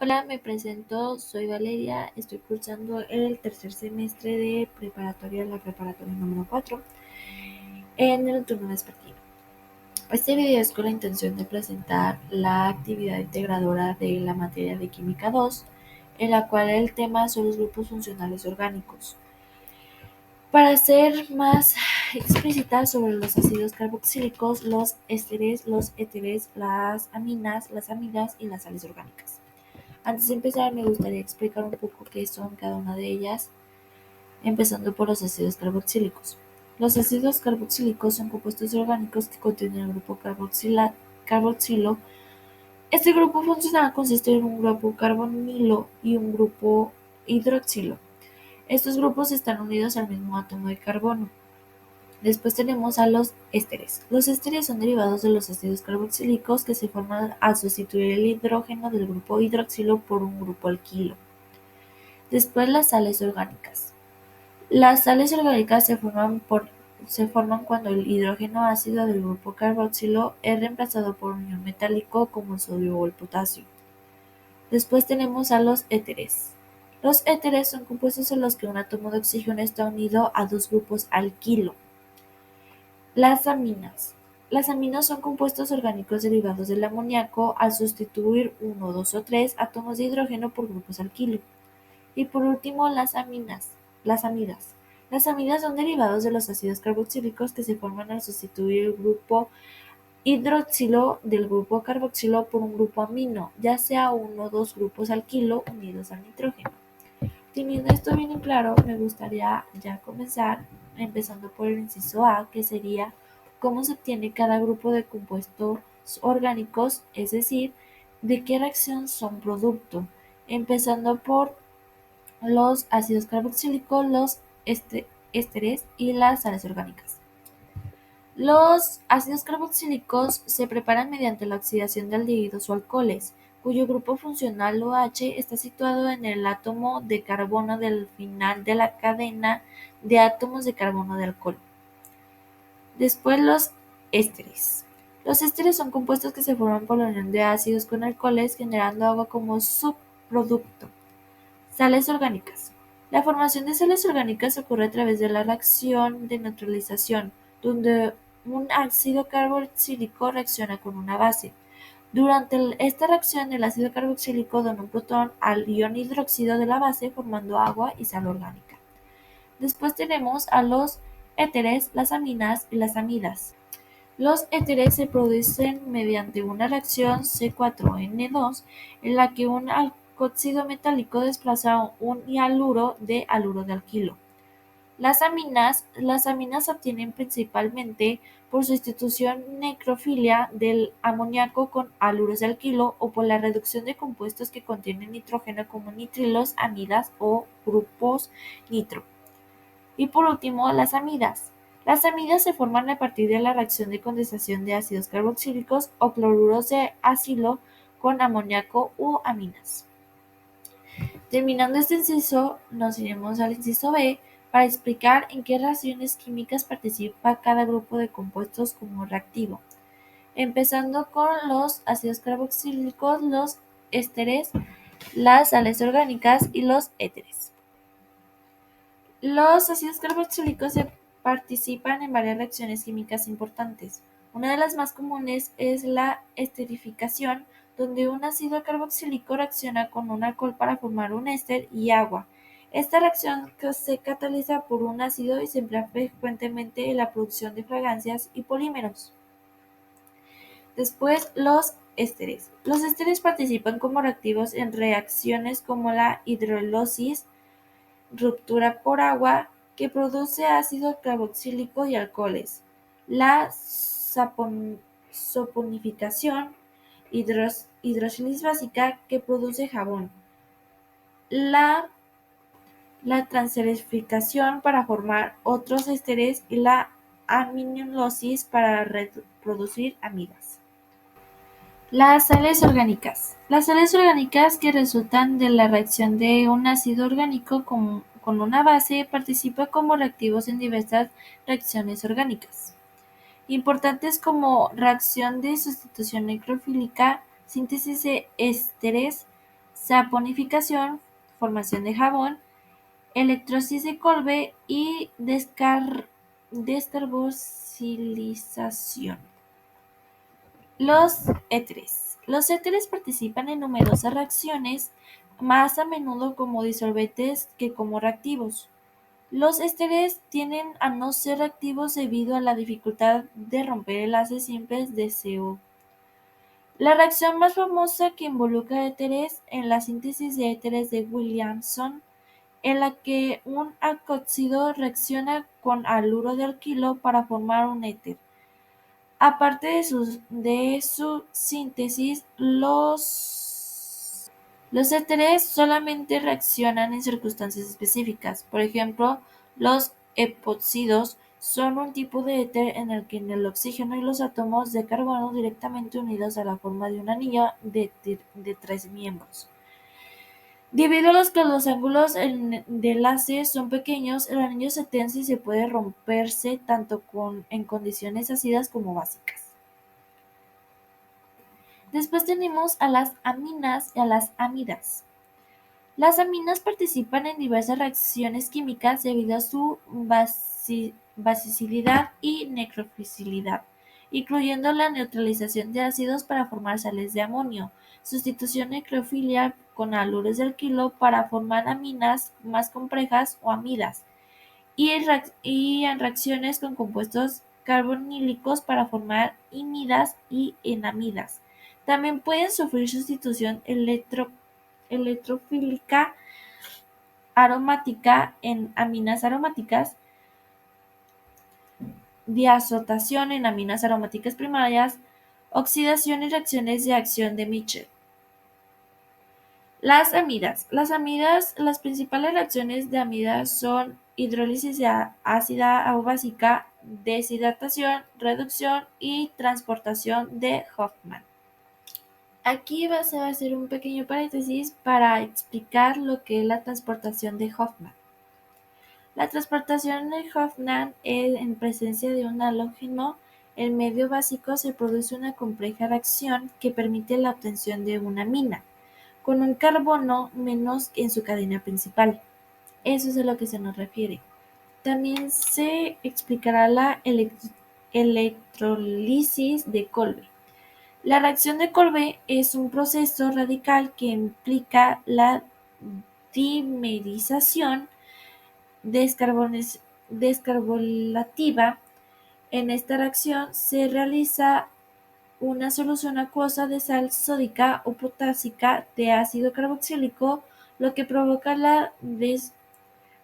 Hola, me presento, soy Valeria, estoy cursando el tercer semestre de preparatoria, la preparatoria número 4, en el turno vespertino. Este video es con la intención de presentar la actividad integradora de la materia de Química 2, en la cual el tema son los grupos funcionales orgánicos. Para ser más explícita sobre los ácidos carboxílicos, los ésteres, los éteres, las aminas, las amidas y las sales orgánicas. Antes de empezar, me gustaría explicar un poco qué son cada una de ellas, empezando por los ácidos carboxílicos. Los ácidos carboxílicos son compuestos orgánicos que contienen el grupo carboxilo. Este grupo funcional consiste en un grupo carbonilo y un grupo hidroxilo. Estos grupos están unidos al mismo átomo de carbono. Después tenemos a los ésteres. Los ésteres son derivados de los ácidos carboxílicos que se forman al sustituir el hidrógeno del grupo hidroxilo por un grupo alquilo. Después las sales orgánicas. Las sales orgánicas se forman cuando el hidrógeno ácido del grupo carboxilo es reemplazado por un ion metálico como el sodio o el potasio. Después tenemos a los éteres. Los éteres son compuestos en los que un átomo de oxígeno está unido a dos grupos alquilo. Las aminas. Las aminas son compuestos orgánicos derivados del amoníaco al sustituir uno, dos o tres átomos de hidrógeno por grupos alquilo. Y por último, las amidas. Las amidas son derivados de los ácidos carboxílicos que se forman al sustituir el grupo hidroxilo del grupo carboxilo por un grupo amino, ya sea uno o dos grupos alquilo unidos al nitrógeno. Teniendo esto bien en claro, me gustaría ya comenzar empezando por el inciso A, que sería cómo se obtiene cada grupo de compuestos orgánicos, es decir, de qué reacción son producto, empezando por los ácidos carboxílicos, los ésteres y las sales orgánicas. Los ácidos carboxílicos se preparan mediante la oxidación de aldehídos o alcoholes, cuyo grupo funcional OH está situado en el átomo de carbono del final de la cadena de átomos de carbono de alcohol. Después los ésteres. Los ésteres son compuestos que se forman por la unión de ácidos con alcoholes generando agua como subproducto. Sales orgánicas. La formación de sales orgánicas ocurre a través de la reacción de neutralización, donde un ácido carboxílico reacciona con una base. Durante esta reacción, el ácido carboxílico dona un protón al ion hidróxido de la base, formando agua y sal orgánica. Después tenemos a los éteres, las aminas y las amidas. Los éteres se producen mediante una reacción C4N2 en la que un alcohóxido metálico desplaza un hialuro de haluro de alquilo. Las aminas se obtienen principalmente por sustitución necrofilia del amoníaco con haluros de alquilo o por la reducción de compuestos que contienen nitrógeno como nitrilos, amidas o grupos nitro. Y por último, las amidas. Las amidas se forman a partir de la reacción de condensación de ácidos carboxílicos o cloruros de acilo con amoníaco u aminas. Terminando este inciso, nos iremos al inciso B para explicar en qué reacciones químicas participa cada grupo de compuestos como reactivo, empezando con los ácidos carboxílicos, los ésteres, las sales orgánicas y los éteres. Los ácidos carboxílicos participan en varias reacciones químicas importantes. Una de las más comunes es la esterificación, donde un ácido carboxílico reacciona con un alcohol para formar un éster y agua. Esta reacción se cataliza por un ácido y se emplea frecuentemente en la producción de fragancias y polímeros. Después, los ésteres. Los ésteres participan como reactivos en reacciones como la hidrólisis, ruptura por agua, que produce ácido carboxílico y alcoholes, la saponificación, hidrólisis básica, que produce jabón, la, la transesterificación para formar otros ésteres y la aminolisis para producir amidas. Las sales orgánicas. Las sales orgánicas que resultan de la reacción de un ácido orgánico con una base participan como reactivos en diversas reacciones orgánicas, importantes como reacción de sustitución necrofílica, síntesis de ésteres, saponificación, formación de jabón, electrosis de Kolbe y descarboxilización. Los éteres. Los éteres participan en numerosas reacciones, más a menudo como disolventes que como reactivos. Los ésteres tienden a no ser reactivos debido a la dificultad de romper enlaces simples de CO. La reacción más famosa que involucra éteres es la síntesis de éteres de Williamson, en la que un alcohóxido reacciona con haluro de alquilo para formar un éter. Aparte de su síntesis, los éteres solamente reaccionan en circunstancias específicas. Por ejemplo, los epóxidos son un tipo de éter en el que el oxígeno y los átomos de carbono directamente unidos a la forma de un anillo de 3 miembros. Debido a que los ángulos de enlace son pequeños, el anillo se tensa y se puede romperse tanto en condiciones ácidas como básicas. Después tenemos a las aminas y a las amidas. Las aminas participan en diversas reacciones químicas debido a su basicidad y necrofilidad, incluyendo la neutralización de ácidos para formar sales de amonio, sustitución necrofilia con halures de alquilo para formar aminas más complejas o amidas, y en reacciones con compuestos carbonílicos para formar imidas y enamidas. También pueden sufrir sustitución electrofílica aromática en aminas aromáticas, diazotación en aminas aromáticas primarias, oxidación y reacciones de acción de Mitchell. Las amidas. Las principales reacciones de amidas son hidrólisis ácida o básica, deshidratación, reducción y transportación de Hoffman. Aquí se va a hacer un pequeño paréntesis para explicar lo que es la transportación de Hoffman. La transportación de Hoffman es en presencia de un halógeno. En medio básico se produce una compleja reacción que permite la obtención de una amina, con un carbono menos en su cadena principal. Eso es a lo que se nos refiere. También se explicará la electrolisis de Kolbe. La reacción de Kolbe es un proceso radical que implica la dimerización descarbolativa. En esta reacción se realiza una solución acuosa de sal sódica o potásica de ácido carboxílico, lo que provoca la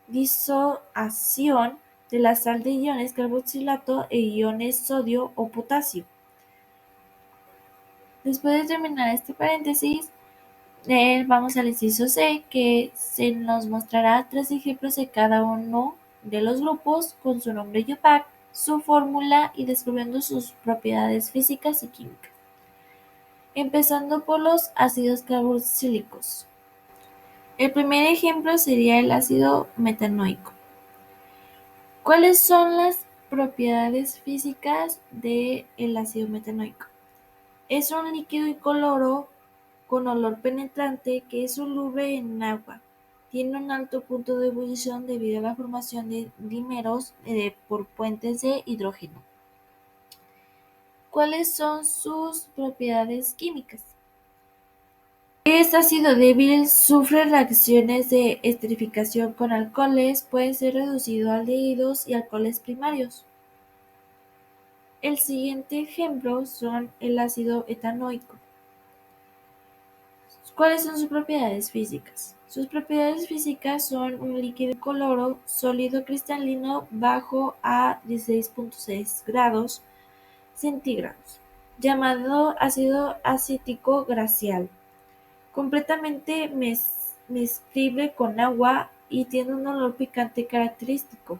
disociación de la sal de iones carboxilato e iones sodio o potasio. Después de terminar este paréntesis, vamos al inciso C, que se nos mostrará 3 ejemplos de cada uno de los grupos con su nombre y UPAC, su fórmula y descubriendo sus propiedades físicas y químicas. Empezando por los ácidos carboxílicos. El primer ejemplo sería el ácido metanoico. ¿Cuáles son las propiedades físicas del ácido metanoico? Es un líquido incoloro con olor penetrante que es soluble en agua. Tiene un alto punto de ebullición debido a la formación de dímeros por puentes de hidrógeno. ¿Cuáles son sus propiedades químicas? Es ácido débil, sufre reacciones de esterificación con alcoholes, puede ser reducido a aldehídos y alcoholes primarios. El siguiente ejemplo son el ácido etanoico. ¿Cuáles son sus propiedades físicas? Sus propiedades físicas son un líquido incoloro, sólido cristalino bajo a 16.6 grados centígrados, llamado ácido acético glacial, completamente mezclable con agua y tiene un olor picante característico.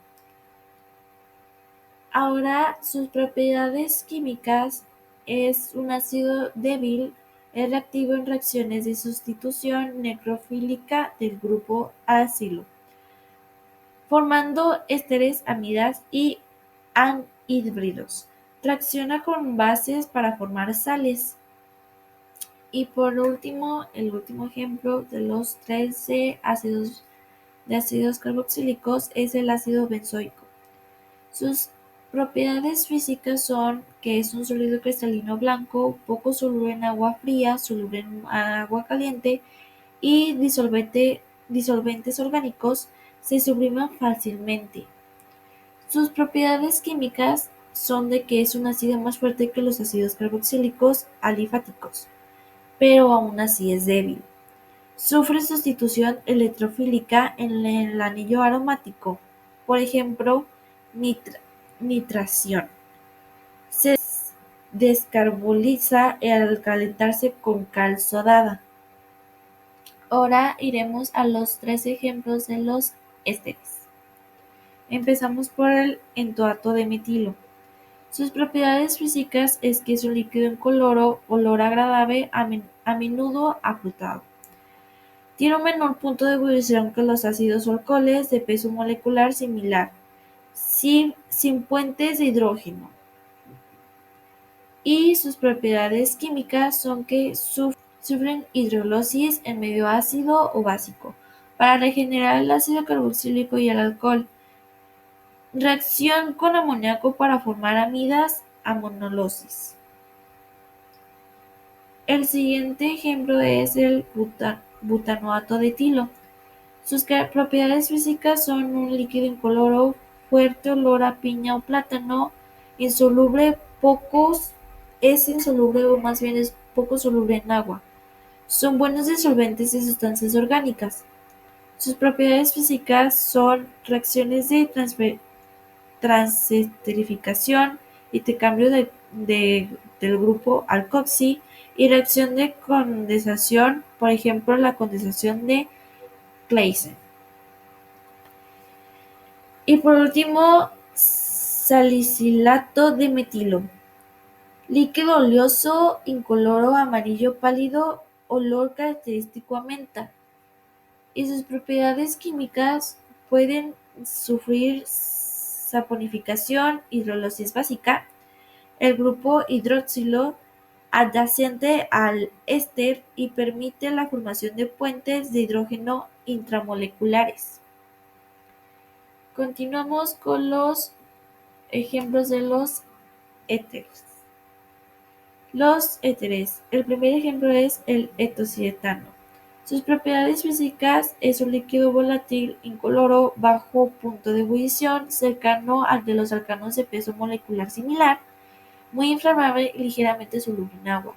Ahora, sus propiedades químicas es un ácido débil, es reactivo en reacciones de sustitución necrofílica del grupo acilo, formando ésteres, amidas y anhídridos. Reacciona con bases para formar sales Y por último, el último ejemplo de los 13 ácidos carboxílicos es el ácido benzoico. Sus propiedades físicas son que es un sólido cristalino blanco, poco soluble en agua fría, soluble en agua caliente y disolventes orgánicos, se subliman fácilmente. Sus propiedades químicas son de que es un ácido más fuerte que los ácidos carboxílicos alifáticos, pero aún así es débil. Sufre sustitución electrofílica en el anillo aromático, por ejemplo, nitración. Se descarboniza al calentarse con cal sodada. Ahora iremos a los 3 ejemplos de los ésteres. Empezamos por el entoato de metilo. Sus propiedades físicas es que es un líquido incoloro, olor agradable, a menudo afrutado. Tiene un menor punto de ebullición que los ácidos o alcoholes, de peso molecular similar, sin puentes de hidrógeno. Y sus propiedades químicas son que sufren hidrólisis en medio ácido o básico, para regenerar el ácido carboxílico y el alcohol. Reacción con amoníaco para formar amidas, amonolosis. El siguiente ejemplo es el butanoato de etilo. Sus propiedades físicas son un líquido incoloro, fuerte olor a piña o plátano, insoluble, es insoluble o más bien es poco soluble en agua. Son buenos disolventes de sustancias orgánicas. Sus propiedades físicas son reacciones de transesterificación, intercambio del grupo alcoxi y reacción de condensación, por ejemplo la condensación de Claisen. Y por último, salicilato de metilo. Líquido oleoso, incoloro, amarillo pálido, olor característico a menta. Y sus propiedades químicas pueden sufrir saponificación, hidrólisis básica, el grupo hidroxilo adyacente al éster y permite la formación de puentes de hidrógeno intramoleculares. Continuamos con los ejemplos de los éteres. Los éteres. El primer ejemplo es el etocietano. Sus propiedades físicas es un líquido volátil, incoloro, bajo punto de ebullición, cercano al de los alcanos de peso molecular similar, muy inflamable y ligeramente soluble en agua.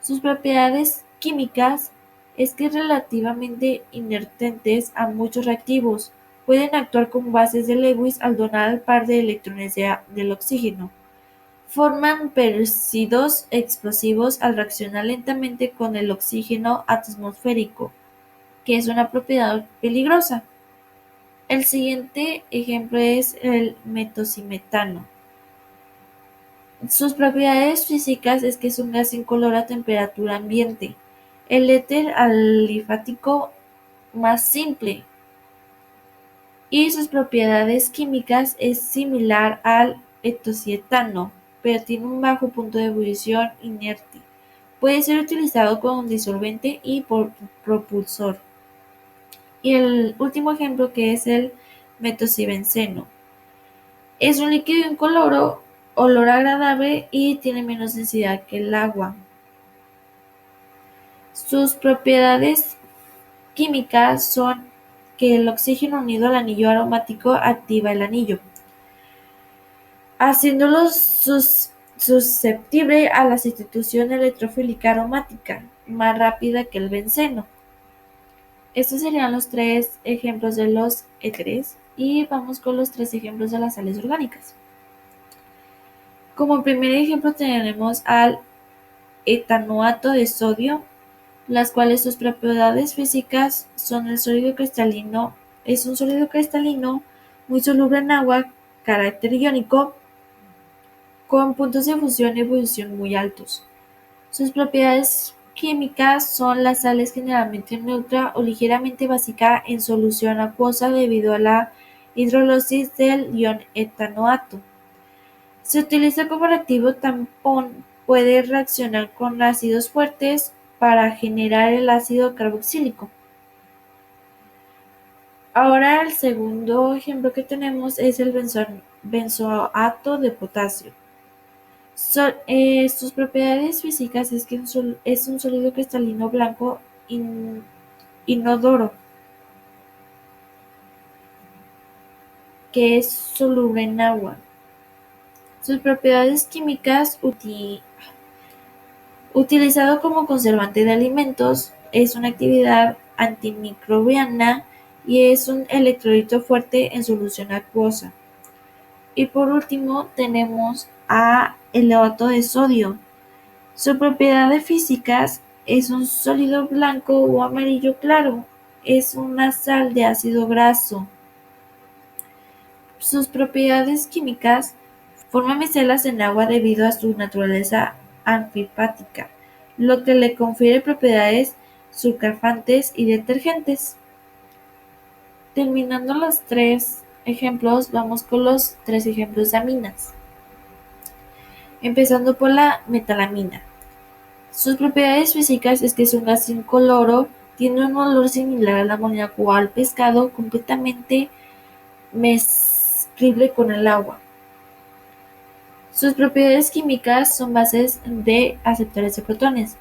Sus propiedades químicas es que relativamente inertes a muchos reactivos, pueden actuar como bases de Lewis al donar al par de electrones del oxígeno. Forman peróxidos explosivos al reaccionar lentamente con el oxígeno atmosférico, que es una propiedad peligrosa. El siguiente ejemplo es el metocimetano. Sus propiedades físicas es que es un gas incoloro a temperatura ambiente, el éter alifático más simple, y sus propiedades químicas es similar al etocietano, pero tiene un bajo punto de ebullición inerte. Puede ser utilizado como disolvente y propulsor. Y el último ejemplo, que es el metocibenceno. Es un líquido incoloro, olor agradable y tiene menos densidad que el agua. Sus propiedades químicas son que el oxígeno unido al anillo aromático activa el anillo, haciéndolo susceptible a la sustitución electrofílica aromática, más rápida que el benceno. Estos serían los 3 ejemplos de los éteres y vamos con los 3 ejemplos de las sales orgánicas. Como primer ejemplo tenemos al etanoato de sodio, las cuales sus propiedades físicas son el sólido cristalino, es un sólido cristalino muy soluble en agua, carácter iónico, con puntos de fusión y ebullición muy altos. Sus propiedades químicas son las sales generalmente neutra o ligeramente básica en solución acuosa debido a la hidrólisis del ion etanoato. Se utiliza como reactivo tampón, puede reaccionar con ácidos fuertes para generar el ácido carboxílico. Ahora el segundo ejemplo que tenemos es el benzoato de potasio. Sus propiedades físicas es que es un sólido cristalino blanco inodoro que es soluble en agua. Sus propiedades químicas utilizado como conservante de alimentos, es una actividad antimicrobiana y es un electrolito fuerte en solución acuosa. Y por último tenemos a elato de sodio. Su propiedad de físicas es un sólido blanco o amarillo claro. Es una sal de ácido graso. Sus propiedades químicas forma micelas en agua debido a su naturaleza anfipática, lo que le confiere propiedades surcafantes y detergentes. Terminando los tres ejemplos, vamos con los tres ejemplos de aminas. Empezando por la metalamina. Sus propiedades físicas es que es un gas incoloro, tiene un olor similar al amoníaco o al pescado, completamente mezclable con el agua. Sus propiedades químicas son bases de aceptores de protones,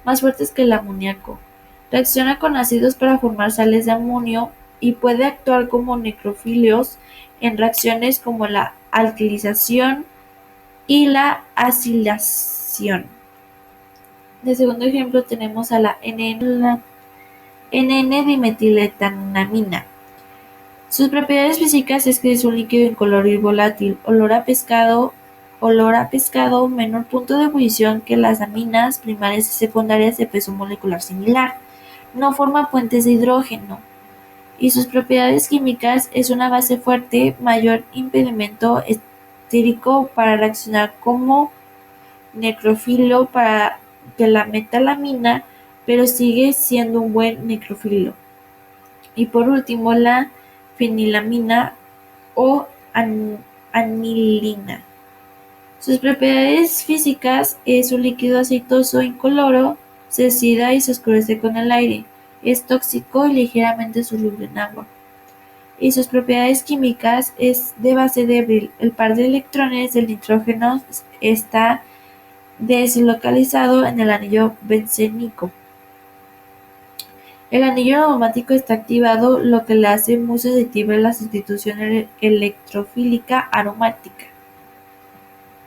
más fuertes que el amoníaco. Reacciona con ácidos para formar sales de amonio y puede actuar como necrofilios en reacciones como la alquilización y la acilación. De segundo ejemplo tenemos a la NN-dimetiletanamina. Sus propiedades físicas es que es un líquido incoloro y volátil, olor a pescado, menor punto de ebullición que las aminas primarias y secundarias de peso molecular similar. No forma puentes de hidrógeno. Y sus propiedades químicas es una base fuerte, mayor impedimento estírico para reaccionar como necrofilo para que la metalamina, pero sigue siendo un buen necrofilo. Y por último, la fenilamina o anilina. Sus propiedades físicas es un líquido aceitoso incoloro, se oxida y se oscurece con el aire, es tóxico y ligeramente soluble en agua. Y sus propiedades químicas es de base débil, el par de electrones del nitrógeno está deslocalizado en el anillo bencénico. El anillo aromático está activado, lo que le hace muy susceptible a la sustitución electrofílica aromática.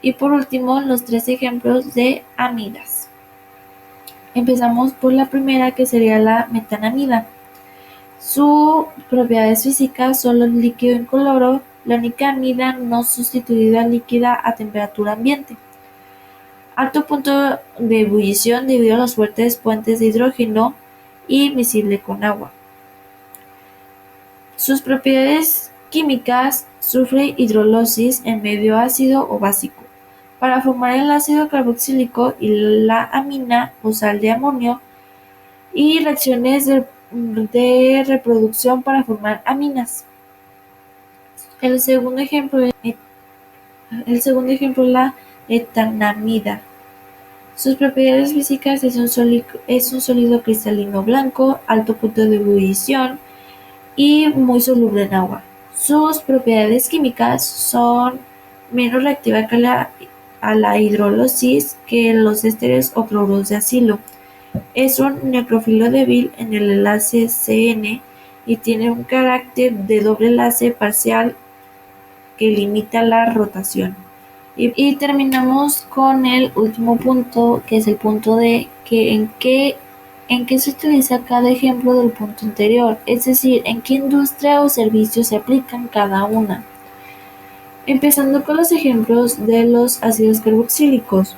Y por último, los tres ejemplos de amidas. Empezamos por la primera, que sería la metanamida. Sus propiedades físicas son el líquido incoloro, la única amida no sustituida líquida a temperatura ambiente. Alto punto de ebullición debido a los fuertes puentes de hidrógeno y miscible con agua. Sus propiedades químicas sufre hidrólisis en medio ácido o básico para formar el ácido carboxílico y la amina o sal de amonio y reacciones de reproducción para formar aminas. El segundo ejemplo es la etanamida. Sus propiedades físicas es un sólido cristalino blanco, alto punto de ebullición y muy soluble en agua. Sus propiedades químicas son menos reactiva a la hidrólisis que los ésteres o cloruros de acilo. Es un necrofilo débil en el enlace CN y tiene un carácter de doble enlace parcial que limita la rotación. Y terminamos con el último punto, que es el punto de en qué se utiliza cada ejemplo del punto anterior, es decir, en qué industria o servicio se aplican cada una. Empezando con los ejemplos de los ácidos carboxílicos.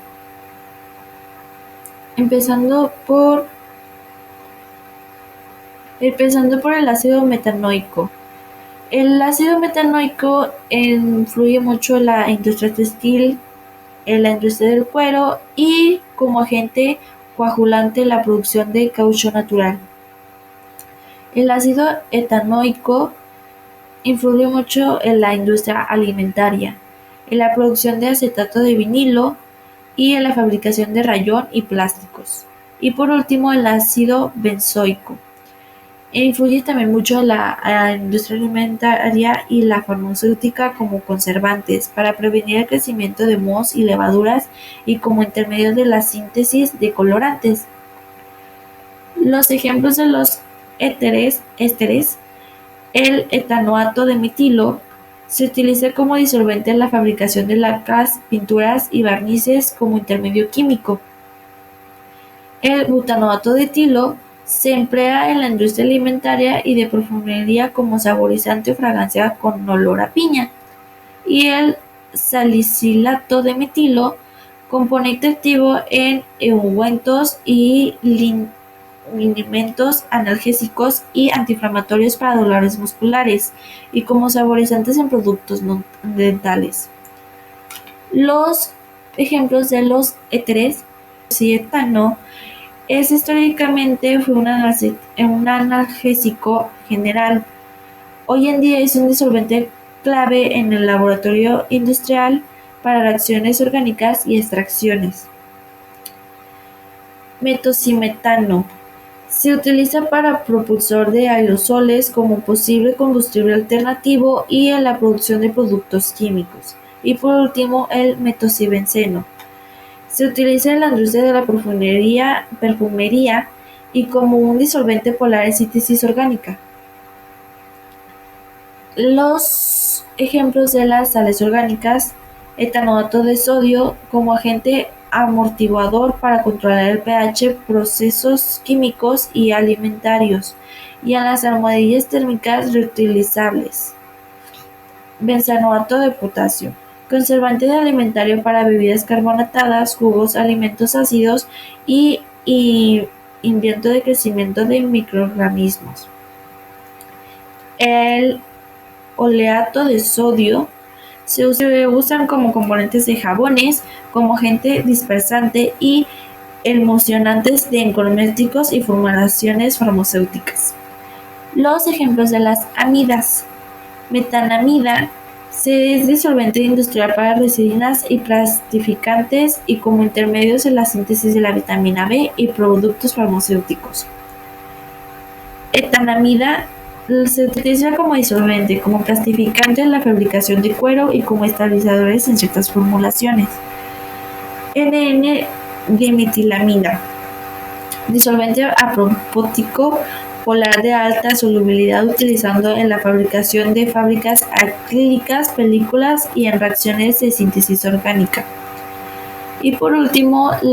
Empezando por el ácido metanoico. El ácido metanoico influye mucho en la industria textil, en la industria del cuero y como agente coagulante en la producción de caucho natural. El ácido etanoico influye mucho en la industria alimentaria, en la producción de acetato de vinilo y en la fabricación de rayón y plásticos. Y por último, el ácido benzoico. Influye también mucho en la industria alimentaria y la farmacéutica como conservantes para prevenir el crecimiento de mohos y levaduras y como intermedio de la síntesis de colorantes. Los ejemplos de los ésteres, el etanoato de metilo se utiliza como disolvente en la fabricación de lacas, pinturas y barnices como intermedio químico. El butanoato de etilo se emplea en la industria alimentaria y de perfumería como saborizante o fragancia con olor a piña. Y el salicilato de metilo, componente activo en ungüentos y liniment analgésicos y antiinflamatorios para dolores musculares y como saborizantes en productos no dentales. Los ejemplos de los éteres, si etano históricamente fue un analgésico general. Hoy en día es un disolvente clave en el laboratorio industrial para reacciones orgánicas y extracciones. Metosimetano se utiliza para propulsor de aerosoles como posible combustible alternativo y en la producción de productos químicos. Y por último, el metosibenceno. Se utiliza en la industria de la perfumería y como un disolvente polar en síntesis orgánica. Los ejemplos de las sales orgánicas: etanoato de sodio como agente amortiguador para controlar el pH, procesos químicos y alimentarios, y en las almohadillas térmicas reutilizables. Benzanoato de potasio, conservante de alimentario para bebidas carbonatadas, jugos, alimentos ácidos y invento de crecimiento de microorganismos. El oleato de sodio se usan como componentes de jabones, como agente dispersante y emulsionantes de cosméticos y formulaciones farmacéuticas. Los ejemplos de las amidas: metanamida es disolvente industrial para resinas y plastificantes y como intermedios en la síntesis de la vitamina B y productos farmacéuticos. Etanamida se utiliza como disolvente, como plastificante en la fabricación de cuero y como estabilizadores en ciertas formulaciones. N,N-dimetilamina, disolvente apoptótico polar de alta solubilidad utilizado en la fabricación de fábricas acrílicas, películas y en reacciones de síntesis orgánica. Y por último,